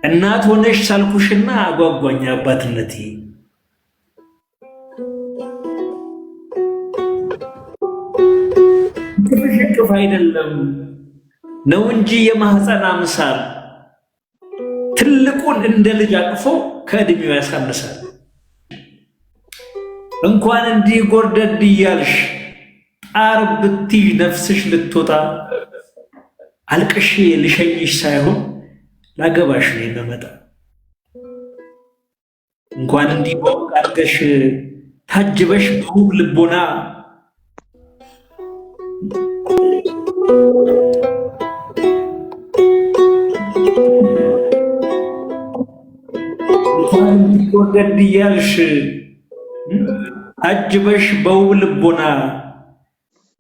እናት ሆነሽ ሳልኩሽና አጓጓኝ አባትነቴ ቅፍ አይደለም ነው እንጂ የማህፀን አምሳል ትልቁን እንደ ልጅ አቅፎ ከእድሜው ያሳንሳል። እንኳን እንዲህ ጎርደድ እያልሽ ጣር ብትይ ነፍስሽ ልትወጣ አልቅሼ ልሸኝሽ ሳይሆን ላገባሽ ነው የምመጣ። እንኳን እንዲህ በወቅ አድርገሽ ታጅበሽ በውብ ልቦና እንኳን እንዲህ ጎርደድ እያልሽ አጅበሽ በውብ ልቦና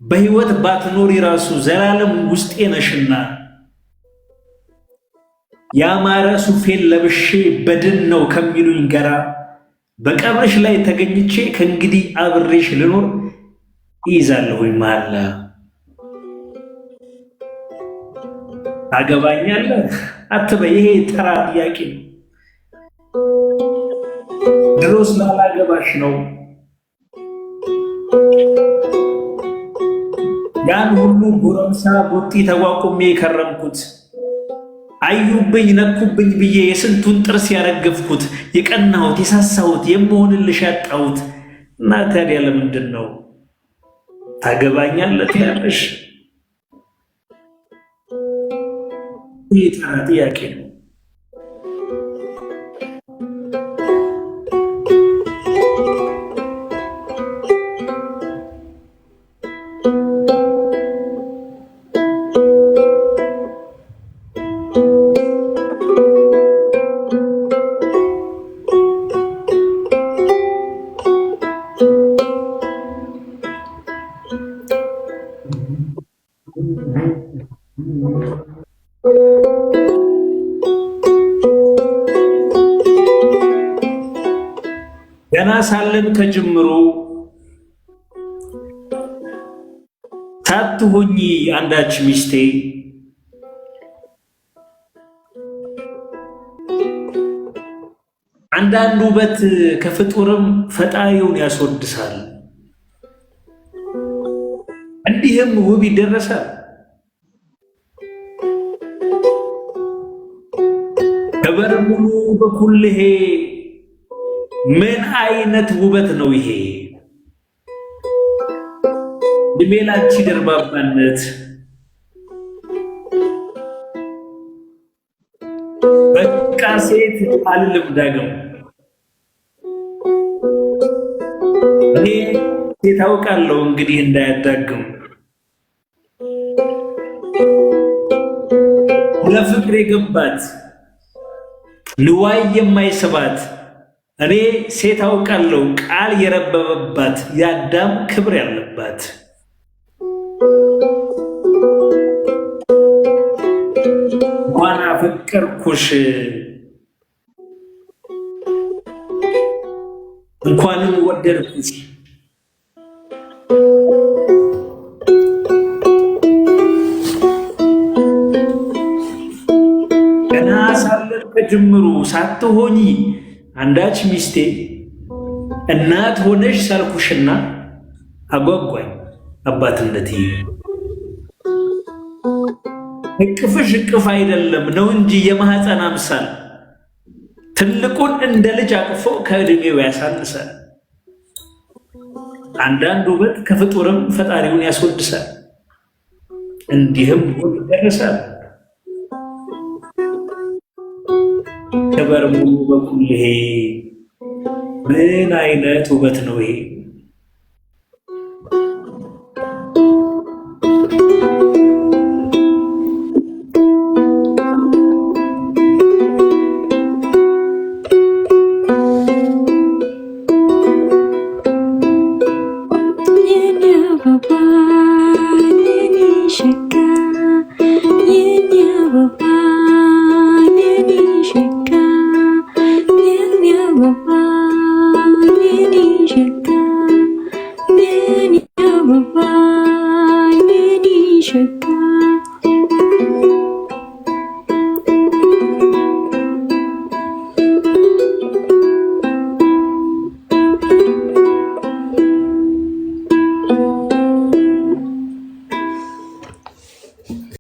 በሕይወት ባትኖሪ ራሱ ዘላለም ውስጤ ነሽና ያማረ ሱፌን ለብሼ በድን ነው ከሚሉኝ ገራ በቀብርሽ ላይ ተገኝቼ ከእንግዲህ አብሬሽ ልኖር ይይዛለሁኝ መሃላ። ታገባኛለህ አትበይ፣ ይሄ ተራ ጥያቄ ነው። ድሮስ ላላገባሽ ነው ያን ሁሉ ጎረምሳ ቡጢ ተቋቁሜ የከረምኩት። አዩብኝ ነኩብኝ ብዬ የስንቱን ጥርስ ያረገፍኩት የቀናሁት የሳሳሁት የምሆንልሽ ያጣሁት እና ታዲያ ለምንድን ነው ታገባኛለህ ያለሽ? ይህ ተራ ጥያቄ ነው። ገና ሳለን ከጅምሩ ሳትሆኚ አንዳች ሚስቴ አንዳንድ ውበት ከፍጡርም ፈጣሪውን ያስወድሳል። እንዲህም ውብ ይደረሳል። ከበር ሙሉ በኩልሄ ምን አይነት ውበት ነው ይሄ! እድሜ ላንቺ ደርባባነት በቃ ሴት አልልም ዳግም። እኔ ሴት አውቃለሁ እንግዲህ እንዳያዳግም። ለፍቅር የገባት ንዋይ የማይስባት እኔ ሴት አውቃለሁ ቃል የረበበባት የአዳም ክብር ያለባት። እንኳን አፈቀርኩሽ እንኳንም ወደድኩሽ ገና ሳለን ከጅምሩ ሳትሆኚ አንዳች ሚስቴ እናት ሆነሽ ሳልኩሽና አጓጓኝ አባትነቴ። እቅፍሽ እቅፍ አይደለም ነው እንጂ የማህፀን አምሳል ትልቁን እንደ ልጅ አቅፎ ከእድሜው ያሳንሳል። አንዳንድ ውበት ከፍጡርም ፈጣሪውን ያስወድሳል። እንዲህም ሁሉ ይደረሳል። ከበር ሙሉ በኩል ይሄ ምን አይነት ውበት ነው ይሄ!